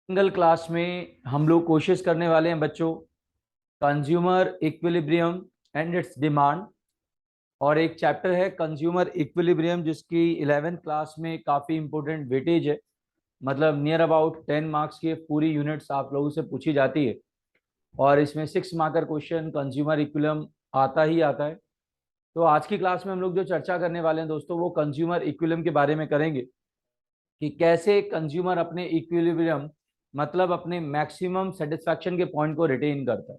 Single class में हम लोग कोशिश करने वाले हैं बच्चों, consumer equilibrium and it's demand. और एक चैप्टर है कंज्यूमर इक्विलिब्रियम जिसकी 11th क्लास में काफ़ी इंपॉर्टेंट वेटेज है। मतलब नियर अबाउट 10 मार्क्स की पूरी यूनिट्स आप लोगों से पूछी जाती है और इसमें 6 मार्कर क्वेश्चन कंज्यूमर इक्विलिब्रियम आता ही आता है। तो आज की क्लास में हम लोग जो चर्चा करने वाले हैं दोस्तों, वो कंज्यूमर इक्विलिब्रियम के बारे में करेंगे कि कैसे कंज्यूमर अपने इक्विलिब्रियम मतलब अपने मैक्सिमम सेटिस्फैक्शन के पॉइंट को रिटेन करता है।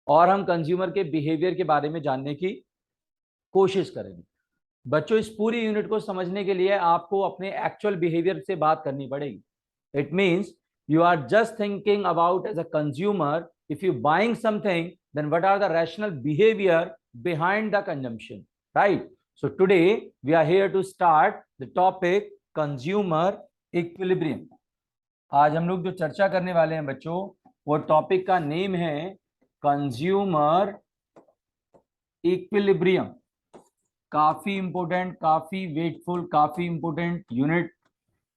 और हम कंज्यूमर के बिहेवियर के बारे में जानने की कोशिश करेंगे। बच्चों, इस पूरी यूनिट को समझने के लिए आपको अपने एक्चुअल बिहेवियर से बात करनी पड़ेगी। It means you are just thinking about as a consumer, if you buying something, then what are the rational behavior behind the consumption, right? So today we are here to start the topic consumer equilibrium. आज हम लोग जो चर्चा करने वाले हैं बच्चों, वो टॉपिक का नेम है कंज्यूमर इक्विलिब्रियम। काफी इंपोर्टेंट, काफी वेटफुल, काफी इंपोर्टेंट यूनिट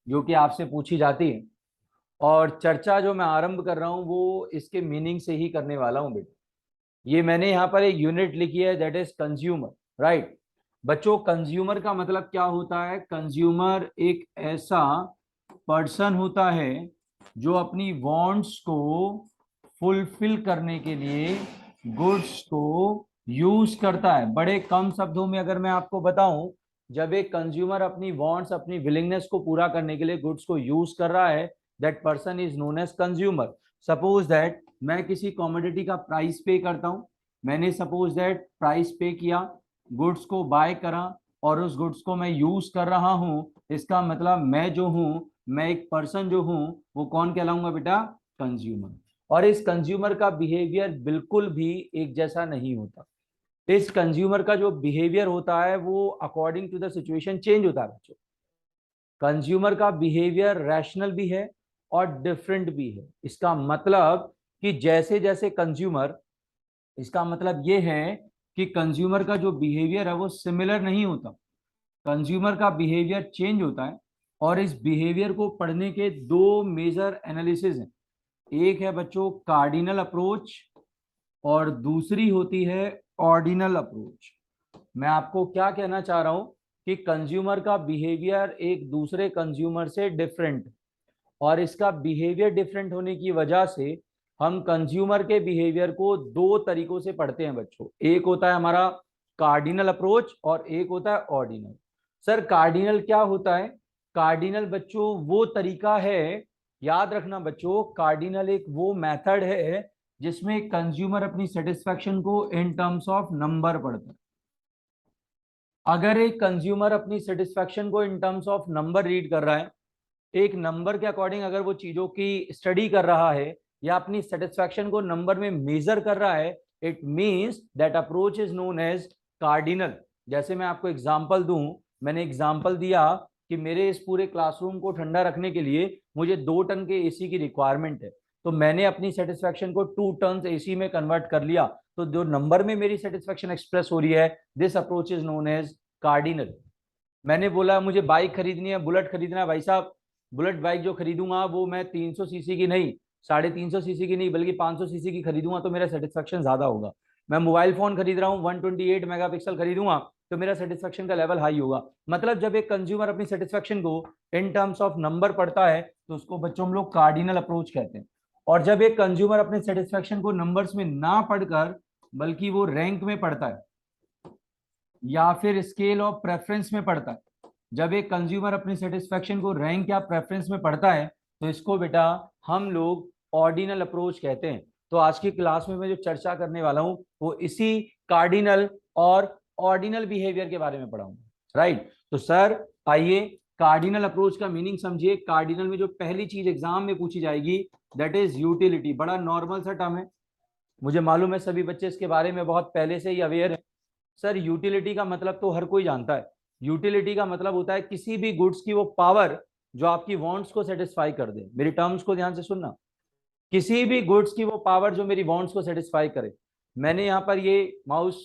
जो कि आपसे पूछी जाती है। और चर्चा जो मैं आरंभ कर रहा हूं वो इसके मीनिंग से ही करने वाला हूं बेटा। ये मैंने यहाँ पर एक यूनिट लिखी है, दैट इज कंज्यूमर, राइट। बच्चों, कंज्यूमर का मतलब क्या होता है? कंज्यूमर एक ऐसा पर्सन होता है जो अपनी वांट्स को फुलफिल करने के लिए गुड्स को यूज करता है। बड़े कम शब्दों में अगर मैं आपको बताऊं, जब एक कंज्यूमर अपनी वांट्स, अपनी विलिंगनेस को पूरा करने के लिए गुड्स को यूज कर रहा है, that person is known as consumer. Suppose that मैं किसी कॉमोडिटी का प्राइस पे करता हूं, मैंने सपोज दैट प्राइस पे किया, गुड्स को बाय करा और उस गुड्स को मैं यूज कर रहा हूं। इसका मतलब मैं जो हूं, मैं एक पर्सन जो हूं, वो कौन कहलाऊंगा बेटा? कंज्यूमर। और इस कंज्यूमर का बिहेवियर बिल्कुल भी एक जैसा नहीं होता। इस कंज्यूमर का जो बिहेवियर होता है वो according to the situation change होता है बच्चों। कंज्यूमर का बिहेवियर रैशनल भी है और डिफरेंट भी है। इसका मतलब कि जैसे जैसे कंज्यूमर, इसका मतलब ये है कि कंज्यूमर का जो बिहेवियर है वो सिमिलर नहीं होता। कंज्यूमर का बिहेवियर चेंज होता है। और इस बिहेवियर को पढ़ने के दो मेजर एनालिसिस हैं। एक है बच्चों कार्डिनल अप्रोच और दूसरी होती है ऑर्डिनल अप्रोच। मैं आपको क्या कहना चाह रहा हूं कि कंज्यूमर का बिहेवियर एक दूसरे कंज्यूमर से डिफरेंट, और इसका बिहेवियर डिफरेंट होने की वजह से हम कंज्यूमर के बिहेवियर को दो तरीकों से पढ़ते हैं बच्चों। एक होता है हमारा कार्डिनल अप्रोच और एक होता है ऑर्डिनल। सर, कार्डिनल क्या होता है? कार्डिनल बच्चों वो तरीका है, याद रखना बच्चों, कार्डिनल एक वो मेथड है जिसमें कंज्यूमर अपनी सेटिस्फैक्शन को इन टर्म्स ऑफ नंबर पढ़ता है। अगर एक कंज्यूमर अपनी सेटिस्फैक्शन को in terms of number read कर रहा है, एक नंबर के अकॉर्डिंग अगर वो चीजों की स्टडी कर रहा है या अपनी सेटिस्फैक्शन को नंबर में मेजर कर रहा है, it means that approach is known as cardinal. जैसे मैं आपको एग्जांपल दूं, मैंने एग्जांपल दिया कि मेरे इस पूरे क्लासरूम को ठंडा रखने के लिए मुझे 2 टन के एसी की रिक्वायरमेंट है, तो मैंने अपनी सेटिस्फैक्शन को 2 टन एसी में कन्वर्ट कर लिया। तो जो नंबर में मेरी सेटिस्फैक्शन एक्सप्रेस हो रही है, this approach is known as cardinal. मैंने बोला मुझे बाइक खरीदनी है, बुलेट खरीदना है, भाई साहब बुलेट बाइक जो खरीदूंगा वो मैं 300 सीसी की नहीं, 350 सीसी की नहीं, बल्कि 500 सीसी की खरीदूंगा तो मेरा सेटिस्फेक्शन ज्यादा होगा। मैं मोबाइल फोन खरीद रहा हूँ 128 मेगापिक्सल खरीदूंगा तो मेरा सेटिस्फेक्शन का लेवल हाई होगा। मतलब जब एक कंज्यूमर अपनी सेटिस्फेक्शन को इन टर्म्स ऑफ नंबर पढ़ता है तो उसको बच्चों हम लोग कार्डिनल अप्रोच कहते हैं। और जब एक कंज्यूमर अपने सेटिस्फेक्शन को नंबर्स में ना पढ़कर बल्कि वो रैंक में पढ़ता है या फिर स्केल ऑफ प्रेफरेंस में पढ़ता है, जब एक कंज्यूमर अपनी सेटिस्फेक्शन को रैंक या प्रेफरेंस में पढ़ता है तो इसको बेटा हम लोग ऑर्डिनल अप्रोच कहते हैं। तो आज की क्लास में मैं जो चर्चा करने वाला हूं वो इसी कार्डिनल और ऑर्डिनल बिहेवियर के बारे में पढ़ाऊंगा, राइट। तो सर आइए कार्डिनल अप्रोच का मीनिंग समझिए। कार्डिनल में जो पहली चीज एग्जाम में पूछी जाएगी दैट इज यूटिलिटी। बड़ा नॉर्मल सा टर्म है, मुझे मालूम है सभी बच्चे इसके बारे में बहुत पहले से ही अवेयर है। सर यूटिलिटी का मतलब तो हर कोई जानता है। यूटिलिटी का मतलब होता है किसी भी गुड्स की वो पावर जो आपकी वांट्स को सेटिस्फाई कर दे। मेरी टर्म्स को ध्यान से सुनना, किसी भी गुड्स की वो पावर जो मेरी वांट्स को सेटिस्फाई करे। मैंने यहाँ पर ये माउस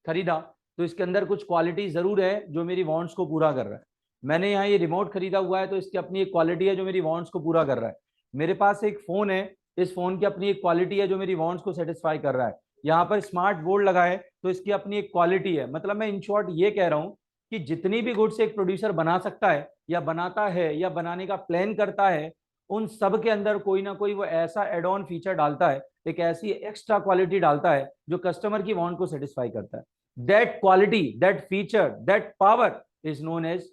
खरीदा तो इसके अंदर कुछ क्वालिटी जरूर है जो मेरी वांट्स को पूरा कर रहा है। मैंने यहाँ ये रिमोट खरीदा हुआ है तो इसकी अपनी एक क्वालिटी है जो मेरी वांट्स को पूरा कर रहा है। मेरे पास एक फोन है, इस फोन की अपनी एक क्वालिटी है जो मेरी वांट्स को सेटिस्फाई कर रहा है। यहाँ पर स्मार्ट बोर्ड लगा है तो इसकी अपनी एक क्वालिटी है। मतलब मैं इन शॉर्ट ये कह रहा हूँ कि जितनी भी गुड्स एक प्रोड्यूसर बना सकता है या बनाता है या बनाने का प्लान करता है, उन सब के अंदर कोई ना कोई वो ऐसा एड ऑन फीचर डालता है, एक ऐसी एक्स्ट्रा क्वालिटी डालता है जो कस्टमर की वांट को सेटिस्फाई करता है। That quality, that feature, that power is known as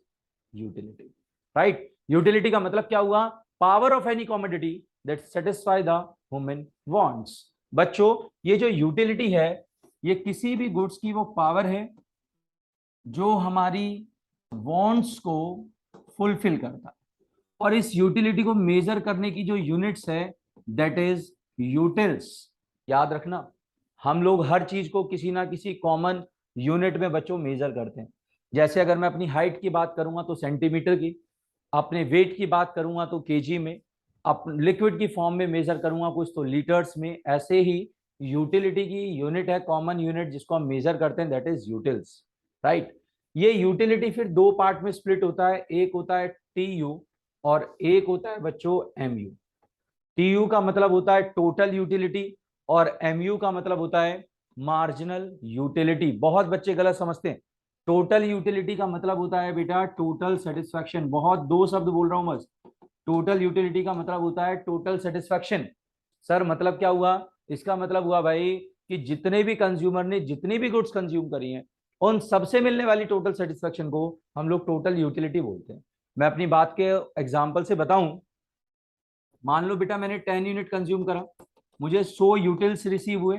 utility, right. Utility का मतलब क्या हुआ? Power of any commodity that satisfy the human wants. बच्चों, ये जो यूटिलिटी है, ये किसी भी गुड्स की वो पावर है जो हमारी वांट्स को फुलफिल करता है। और इस यूटिलिटी को मेजर करने की जो यूनिट्स है, दैट इज यूटिल्स। याद रखना, हम लोग हर चीज को किसी ना किसी कॉमन यूनिट में बच्चों मेजर करते हैं। जैसे अगर मैं अपनी हाइट की बात करूंगा तो सेंटीमीटर की, अपने वेट की बात करूंगा तो केजी में, लिक्विड की फॉर्म में मेजर करूंगा कुछ तो लीटर्स में। ऐसे ही यूटिलिटी की यूनिट है, कॉमन यूनिट जिसको हम मेजर करते हैं, दैट इज यूटिल्स, राइट। ये यूटिलिटी फिर दो पार्ट में स्प्लिट होता है, एक होता है टीयू और एक होता है बच्चों एमयू। टीयू का मतलब होता है टोटल यूटिलिटी और एमयू का मतलब होता है मार्जिनल यूटिलिटी। बहुत बच्चे गलत समझते हैं। टोटल यूटिलिटी का मतलब होता है बेटा टोटल सेटिस्फैक्शन। बहुत दो शब्द बोल रहा हूं बस। टोटल यूटिलिटी का मतलब होता है टोटल सेटिस्फैक्शन। सर मतलब क्या हुआ? इसका मतलब हुआ भाई कि जितने भी कंज्यूमर ने जितनी भी गुड्स कंज्यूम करी हैं, उन सबसे मिलने वाली टोटल सेटिस्फैक्शन को हम लोग टोटल यूटिलिटी बोलते हैं। मैं अपनी बात के एग्जांपल से बताऊं, मान लो बेटा मैंने 10 यूनिट कंज्यूम करा, मुझे 100 यूटिल्स रिसीव हुए।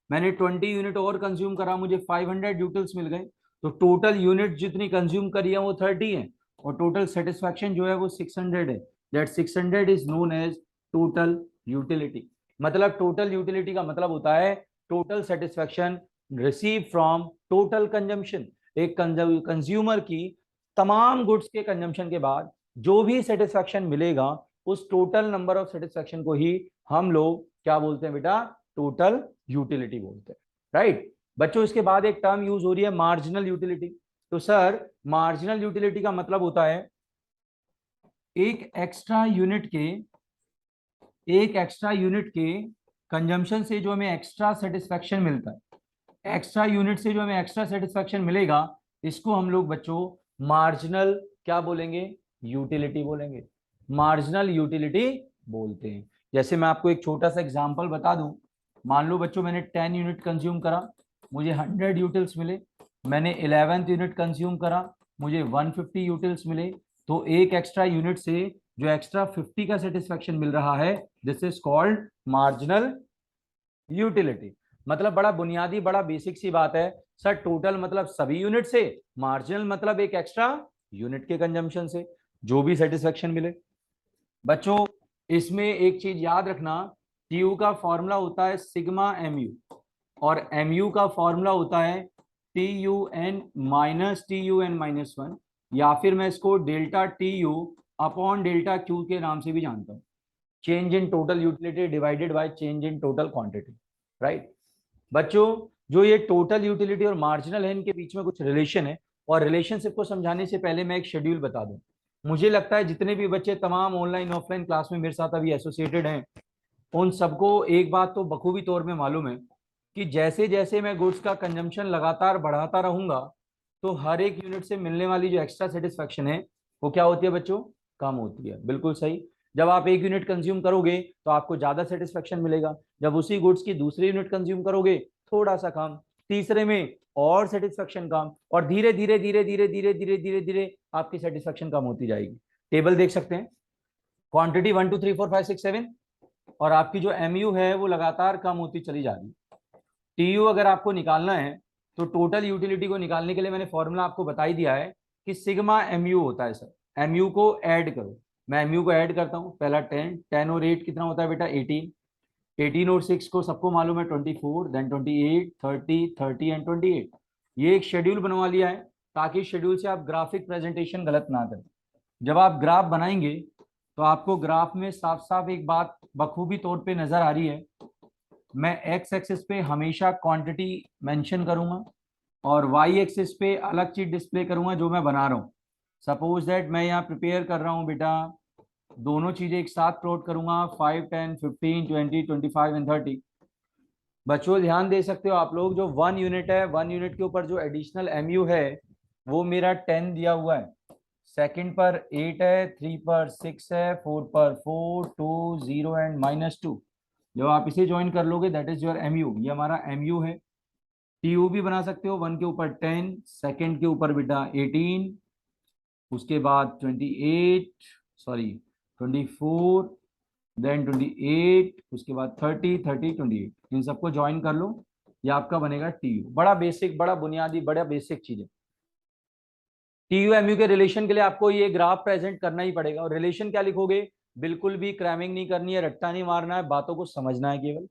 मैंने 20 यूनिट और कंज्यूम करा, मुझे 500 यूटिल्स मिल गए। तो टोटल यूनिट जितनी कंज्यूम करी है वो 30 है और टोटल सेटिस्फैक्शन जो है वो 600 है। That 600 is known as total utility. मतलब टोटल यूटिलिटी का मतलब होता है total satisfaction receive from total consumption. एक कंज्यूमर की तमाम गुड्स के कंजम्पशन के बाद जो भी सेटिस्फैक्शन मिलेगा, उस टोटल नंबर ऑफ सेटिस्फैक्शन को ही हम लोग क्या बोलते हैं बेटा? टोटल यूटिलिटी बोलते हैं, राइट। बच्चों, इसके बाद एक टर्म यूज हो रही है मार्जिनल यूटिलिटी। तो सर मार्जिनल यूटिलिटी का मतलब होता है एक एक्स्ट्रा यूनिट के कंजम्पशन से जो हमें एक्स्ट्रा सेटिस्फैक्शन मिलता है, एक्स्ट्रा यूनिट से जो हमें एक्स्ट्रा सेटिस्फैक्शन मिलेगा, इसको हम लोग बच्चों मार्जिनल क्या बोलेंगे? यूटिलिटी बोलेंगे। मार्जिनल यूटिलिटी बोलते हैं। जैसे मैं आपको एक छोटा सा एग्जांपल बता दूं, मान लो बच्चों मैंने 10 यूनिट कंज्यूम करा, मुझे 100 यूटिल्स मिले। मैंने 11th यूनिट कंज्यूम करा, मुझे 150 यूटिल्स मिले। तो एक एक्स्ट्रा यूनिट से जो एक्स्ट्रा 50 का सेटिस्फैक्शन मिल रहा है, this is called marginal utility. मतलब बड़ा बुनियादी बड़ा बेसिक सी बात है सर। टोटल मतलब सभी यूनिट से, मार्जिनल मतलब एक एक्स्ट्रा यूनिट के कंजम्पशन से जो भी सेटिस्फैक्शन मिले। बच्चों, इसमें एक चीज याद रखना, टीयू का फॉर्मूला होता है सिग्मा एमयू और एमयू का फॉर्मूला होता है T U N minus TUN-1, या फिर मैं इसको delta TU upon delta Q के नाम से भी जानता हूं। Change in total utility divided by change in total quantity, right. बच्चों, जो ये टोटल यूटिलिटी और मार्जिनल है, इनके बीच में कुछ रिलेशन है। और रिलेशनशिप को समझाने से पहले मैं एक शेड्यूल बता दूं। मुझे लगता है जितने भी बच्चे तमाम ऑनलाइन ऑफलाइन क्लास में मेरे साथ अभी एसोसिएटेड हैं, उन सबको एक बात तो बखूबी तौर में मालूम है कि जैसे जैसे मैं गुड्स का कंजम्पशन लगातार बढ़ाता रहूंगा, तो हर एक यूनिट से मिलने वाली जो एक्स्ट्रा सेटिस्फैक्शन है वो क्या होती है बच्चों? कम होती है। बिल्कुल सही। जब आप एक यूनिट कंज्यूम करोगे तो आपको ज्यादा सेटिस्फैक्शन मिलेगा, जब उसी गुड्स की दूसरी यूनिट कंज्यूम करोगे थोड़ा सा कम, तीसरे में और सेटिस्फैक्शन कम, और धीरे धीरे धीरे धीरे धीरे धीरे धीरे धीरे आपकी सेटिस्फैक्शन कम होती जाएगी। टेबल देख सकते हैं, क्वांटिटी 1 2 3 4 5 6 7, और आपकी जो एमयू है वो लगातार कम होती चली जा रही है। टीयू अगर आपको निकालना है तो टोटल यूटिलिटी को निकालने के लिए मैंने फॉर्मूला आपको बता ही दिया है कि सिग्मा एमयू होता है सर। एमयू को ऐड करो, मैं एमयू को ऐड करता हूँ। पहला 10, 10 और 8 कितना होता है बेटा? 18, 18 और 6 को सबको मालूम है 24, देन 28, 30, 30 एंड 28। ये एक शेड्यूल बनवा लिया है ताकि शेड्यूल से आप ग्राफिक प्रेजेंटेशन गलत ना करें। जब आप ग्राफ बनाएंगे तो आपको ग्राफ में साफ साफ एक बात बखूबी तौर पे नजर आ रही है। मैं एक्स एक्सिस पे हमेशा क्वांटिटी मेंशन करूंगा और वाई एक्सिस पे अलग चीज डिस्प्ले करूंगा जो मैं बना रहा हूं। सपोज दैट मैं यहाँ प्रिपेयर कर रहा हूं बेटा दोनों चीजें एक साथ प्लॉट करूंगा, 5, 10, 15, 20, 25 एंड 30। बच्चों ध्यान दे सकते हो आप लोग, जो 1 यूनिट है, 1 यूनिट के ऊपर जो एडिशनल एमयू है वो मेरा 10 दिया हुआ है, सेकंड पर 8 है, 3 पर 6 है, 4 पर 4, 2, 0 एंड -2। जब आप इसे ज्वाइन कर लोगे दैट इज योर एमयू, ये हमारा एमयू है। टीयू भी बना सकते हो, 1 के ऊपर 10, सेकंड के ऊपर बेटा 18, उसके बाद 28, सॉरी 24, देन 28, उसके बाद 30, 30, 28, इन सबको ज्वाइन कर लो, ये आपका बनेगा टीयू। बड़ा बेसिक, बड़ा बुनियादी, बड़ा बेसिक चीज है। टीयू एमयू के रिलेशन के लिए आपको ये ग्राफ प्रेजेंट करना ही पड़ेगा। और रिलेशन क्या लिखोगे, बिल्कुल भी क्रैमिंग नहीं करनी है, रट्टा नहीं मारना है, बातों को समझना है केवल।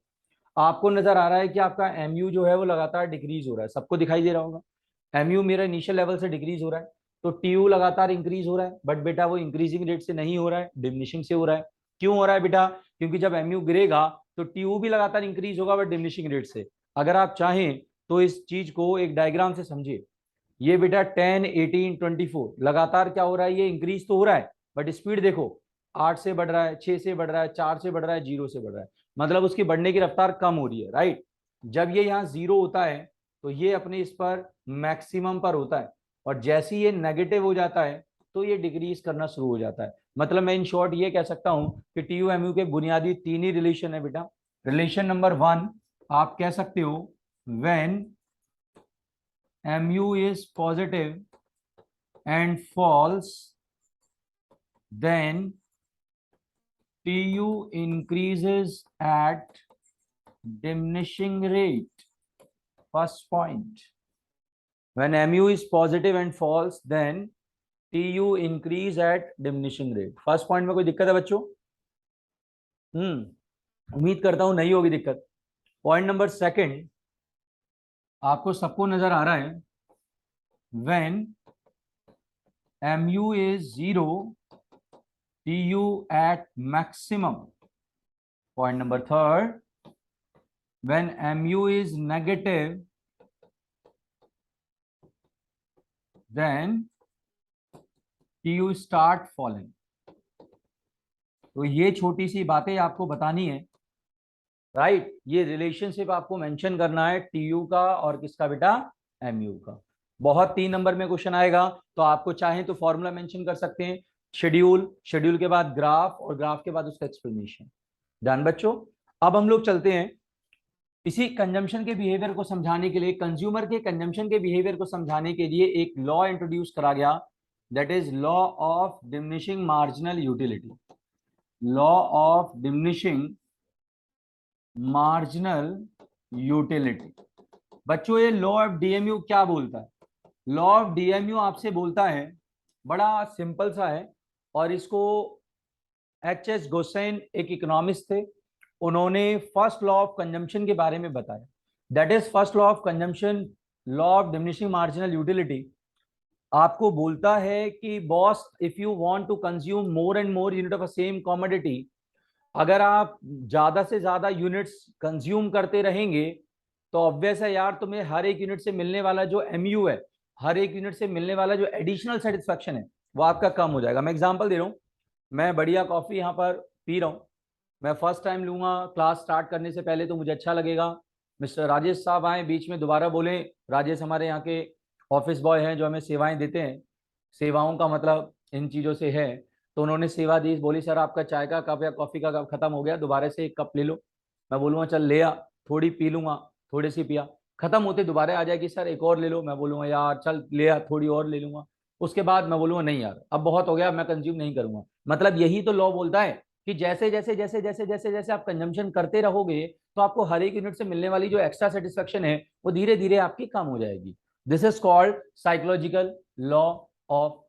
आपको नजर आ रहा है कि आपका एमयू जो है वो लगातार डिक्रीज हो रहा है, सबको दिखाई दे रहा होगा। एमयू मेरा इनिशियल लेवल से डिक्रीज हो रहा है, तो टीयू लगातार इंक्रीज हो रहा है, बट बेटा वो इंक्रीजिंग रेट से नहीं हो रहा है, डिमिनिशिंग से हो रहा है। क्यों हो रहा है बेटा, क्योंकि जब एमयू गिरेगा तो टीयू भी लगातार इंक्रीज होगा बट डिमिनिशिंग रेट से। अगर आप चाहें तो इस चीज को एक डायग्राम से समझिए। ये बेटा 10, 18, 24 लगातार क्या हो रहा है, ये इंक्रीज तो हो रहा है, बट स्पीड देखो 8 से बढ़ रहा है, 6 से बढ़ रहा है, 4 से बढ़ रहा है, 0 से बढ़ रहा है, मतलब उसकी बढ़ने की रफ्तार कम हो रही है, राइट। जब ये यहाँ 0 होता है तो ये अपने इस पर मैक्सिमम पर होता है, और जैसे ही ये नेगेटिव हो जाता है तो ये डिक्रीज करना शुरू हो जाता है। मतलब मैं इन शॉर्ट ये कह सकता हूं कि टीयू एमयू के बुनियादी 3 ही रिलेशन है बेटा। रिलेशन नंबर 1 आप कह सकते हो, when mu is positive and false, then tu increases at diminishing rate. First point, when mu is positive and false, then tu increase at diminishing rate. First point में कोई दिक्कत है बच्चों? उम्मीद करता हूं नहीं होगी दिक्कत। पॉइंट नंबर सेकंड, आपको सबको नजर आ रहा है, when mu is 0, tu at maximum. Point number third, when mu is negative, then tu start falling. तो ये छोटी सी बातें आपको बतानी है, राइट। ये रिलेशनशिप आपको मेंशन करना है टीयू का और किसका बेटा, एमयू का। बहुत 3 नंबर में क्वेश्चन आएगा, तो आपको चाहे तो फॉर्मूला मेंशन कर सकते हैं, शेड्यूल, शेड्यूल के बाद ग्राफ, और ग्राफ के बाद उसका एक्सप्लेनेशन। डन बच्चों। अब हम लोग चलते हैं इसी कंजम्पशन के बिहेवियर को समझाने के लिए, कंज्यूमर के कंजम्पशन के बिहेवियर को समझाने के लिए एक लॉ इंट्रोड्यूस करा गया, that is law of diminishing marginal utility. Law of diminishing marginal utility. बच्चों ये लॉ ऑफ डीएमयू क्या बोलता है? लॉ ऑफ डीएमयू आपसे बोलता है, बड़ा सिंपल सा है, और इसको एच.एस. गोसेन एक इकोनॉमिस्ट थे, उन्होंने फर्स्ट लॉ ऑफ कंजम्पशन के बारे में बताया, that is first law of consumption, law of diminishing marginal utility. आपको बोलता है कि boss, if you want to consume more and more unit of a same commodity, अगर आप ज्यादा से ज्यादा यूनिट्स कंज्यूम करते रहेंगे तो ऑब्वियस है यार, तुम्हें हर एक यूनिट से मिलने वाला जो एमयू है, हर एक यूनिट से मिलने वाला जो एडिशनल सेटिस्फेक्शन है वो आपका कम हो जाएगा। मैं एग्जांपल दे रहा हूं, मैं बढ़िया कॉफी यहाँ पर पी रहा हूँ, मैं फर्स्ट टाइम लूंगा, क्लास स्टार्ट करने से पहले तो मुझे अच्छा लगेगा, मिस्टर राजेश साहब आए बीच में दोबारा बोले, राजेश हमारे यहाँ के ऑफिस बॉय हैं जो हमें सेवाएं देते हैं, सेवाओं का मतलब इन चीज़ों से है, तो उन्होंने सेवा दी, बोली सर आपका चाय का कप या कॉफ़ी का कप खत्म हो गया, दोबारा से एक कप ले लो। मैं बोलूँगा चल ले आ, थोड़ी पी लूँगा, थोड़ी सी पिया, खत्म होते दोबारा आ जाएगी सर एक और ले लो, मैं बोलूँगा यार चल ले आ, थोड़ी और ले लूँगा, उसके बाद मैं बोलूँगा नहीं यार अब बहुत हो गया, मैं कंज्यूम नहीं करूँगा। मतलब यही तो लॉ बोलता है कि जैसे जैसे जैसे जैसे जैसे जैसे आप कंजम्पशन करते रहोगे तो आपको हर एक यूनिट से मिलने वाली जो एक्स्ट्रा सेटिस्फेक्शन है वो धीरे धीरे आपकी कम हो जाएगी। This is called psychological law of,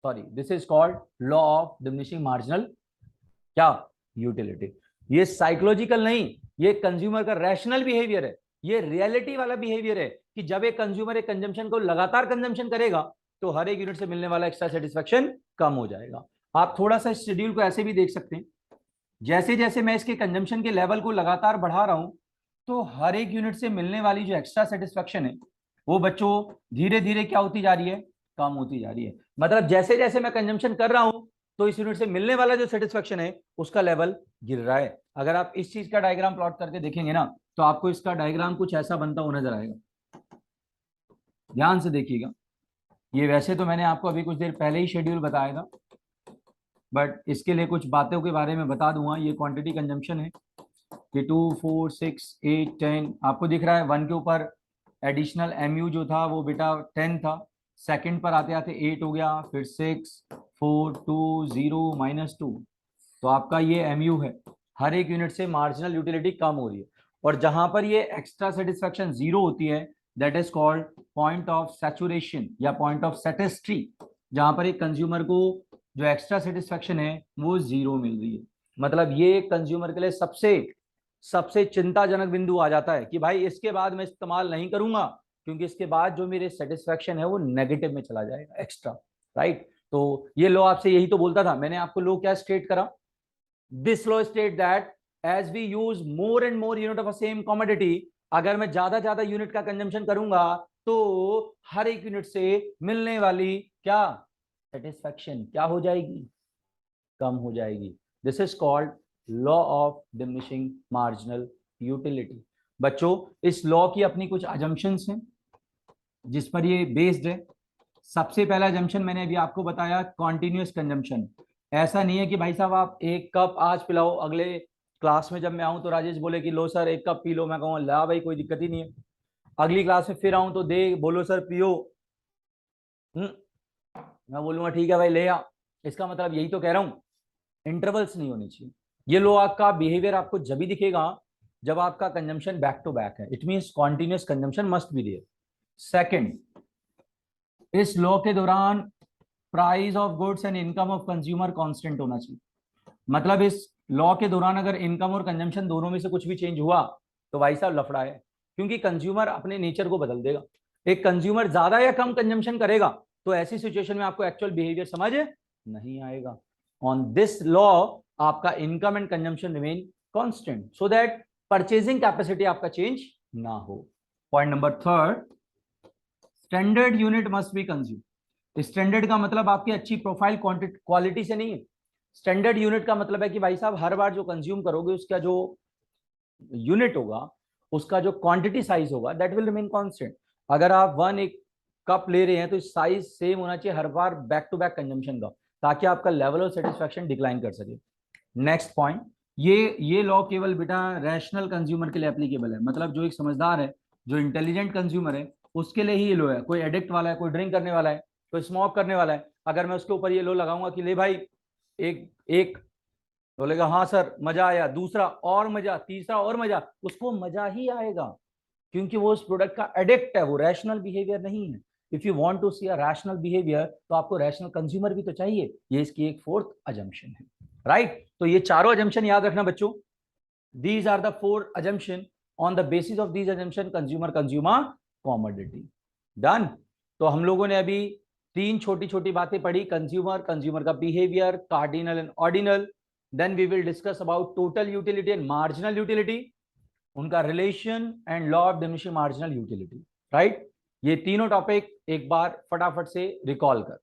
sorry this is called law of diminishing marginal क्या, यूटिलिटी। ये साइकोलॉजिकल नहीं, ये कंज्यूमर का रैशनल बिहेवियर है, ये रियलिटी वाला बिहेवियर है कि जब एक कंज्यूमर एक कंजम्पशन को लगातार कंजम्पशन करेगा तो हर एक यूनिट से मिलने वाला एक्स्ट्रा सेटिस्फेक्शन कम हो जाएगा। आप थोड़ा सा शेड्यूल को ऐसे भी देख सकते हैं, जैसे जैसे मैं इसके कंजम्पशन के लेवल को लगातार बढ़ा रहा हूं तो हर एक यूनिट से मिलने वाली जो एक्स्ट्रा सेटिस्फेक्शन है वो बच्चों धीरे धीरे क्या होती जा रही है, कम होती जा रही है। मतलब जैसे जैसे मैं कंजम्पशन कर रहा हूं तो इस यूनिट से मिलने वाला जो सेटिस्फेक्शन है उसका लेवल गिर रहा है। अगर आप इस चीज का डायग्राम प्लॉट करके देखेंगे ना तो आपको इसका डायग्राम कुछ ऐसा बनता हुआ नजर आएगा। ध्यान से देखिएगा, ये वैसे तो मैंने आपको अभी कुछ देर पहले ही शेड्यूल बताया था, बट इसके लिए कुछ बातों के बारे में बता दूंगा। ये क्वांटिटी कंजम्पशन है कि 2 4 6 8 10 आपको दिख रहा है। 1 के ऊपर एडिशनल एमयू जो था वो बेटा 10 था, सेकंड पर आते आते 8 हो गया, फिर 6 4 2 0 -2। तो आपका ये एमयू है, हर एक यूनिट से मार्जिनल यूटिलिटी कम हो रही है। और जहां पर ये एक्स्ट्रा सेटिस्फेक्शन जीरो होती है that is called point of saturation या पॉइंट ऑफ सेटिस्ट्री, जहां पर एक कंज्यूमर को जो एक्स्ट्रा सेटिस्फेक्शन है वो जीरो मिल रही है। मतलब ये कंज्यूमर के लिए सबसे सबसे चिंताजनक बिंदु आ जाता है कि भाई इसके बाद मैं इस्तेमाल नहीं करूंगा क्योंकि इसके बाद जो मेरे सेटिस्फेक्शन है वो नेगेटिव में चला जाएगा एक्स्ट्रा, राइट। तो ये लो आपसे यही तो बोलता था। मैंने आपको लो क्या स्टेट करा? This law state that as we use more and more unit of a same commodity, अगर मैं ज्यादा यूनिट का कंजम्पशन करूंगा तो हर एक यूनिट से मिलने वाली क्या सेटिस्फेक्शन क्या हो जाएगी? कम हो जाएगी। This is called law of diminishing marginal utility. बच्चों इस लॉ की अपनी कुछ अजम्पशंस हैं जिस पर ये बेस्ड है। सबसे पहला अजम्पशन मैंने अभी आपको बताया, कॉन्टिन्यूस कंजम्पशन। ऐसा नहीं है कि भाई साहब आप एक कप आज पिलाओ, अगले क्लास में जब मैं आऊं तो राजेश बोले कि लो सर एक कप पी लो, मैं कहूँ ला भाई कोई दिक्कत ही नहीं है। अगली क्लास में फिर आऊं तो दे बोलो सर पियो, मैं बोलूंगा ठीक है भाई ले आ। इसका मतलब यही तो कह रहा हूं, इंटरवल्स नहीं होनी चाहिए। ये लो आपका बिहेवियर आपको जब भी दिखेगा जब आपका कंजम्पशन बैक टू बैक है, it means continuous consumption must be there. Second, इस लॉ के दौरान price of goods and income of consumer constant होना चाहिए। मतलब इस लॉ के दौरान अगर इनकम और कंजम्पशन दोनों में से कुछ भी चेंज हुआ तो भाई साहब लफड़ा है, क्योंकि कंज्यूमर अपने नेचर को बदल देगा। एक कंज्यूमर ज्यादा या कम कंजम्पशन करेगा तो ऐसी सिचुएशन में आपको एक्चुअल बिहेवियर समझ नहीं आएगा। ऑन दिस लॉ आपका income and consumption remain constant so that purchasing capacity आपका चेंज ना हो। Point number third, standard unit must be consume. Standard का मतलब आपकी अच्छी प्रोफाइल क्वालिटी से नहीं है। स्टैंडर्ड यूनिट का मतलब है कि भाई साहब हर बार जो कंज्यूम करोगे उसका जो यूनिट होगा, उसका जो क्वांटिटी साइज होगा दैट विल रिमेन कांस्टेंट। अगर आप एक कप ले रहे हैं तो साइज सेम होना चाहिए हर बार बैक टू बैक कंजम्पशन का, ताकि आपका लेवल ऑफ सेटिस्फेक्शन डिक्लाइन कर सके। नेक्स्ट पॉइंट, ये लॉ केवल बेटा रैशनल कंज्यूमर के लिए एप्लीकेबल है। मतलब जो एक समझदार है, जो इंटेलिजेंट कंज्यूमर है, उसके लिए ही ये लॉ है। कोई एडिक्ट वाला है, कोई ड्रिंक करने वाला है, कोई स्मोक करने वाला है, अगर मैं उसके ऊपर ये लॉ लगाऊंगा कि ले भाई एक एक बोलेगा हाँ सर मजा आया, दूसरा और मजा, तीसरा और मजा, उसको मजा ही आएगा क्योंकि वो उस प्रोडक्ट का एडिक्ट है, वो रैशनल बिहेवियर नहीं है। If you want to see a rational behaviour तो आपको रैशनल कंज्यूमर भी तो चाहिए। ये इसकी एक फोर्थ अजम्पशन है, राइट। तो ये चारों अजम्पशन याद रखना बच्चों। These are the 4 assumption, on the basis of these assumption consumer commodity. Done. तो हम लोगों ने अभी 3 छोटी छोटी बातें पढ़ी, कंज्यूमर का behaviour, cardinal and ordinal. Then we will discuss about total utility and marginal utility, उनका relation and law of diminishing marginal utility, right. ये तीनों टॉपिक एक बार फटाफट से रिकॉल कर।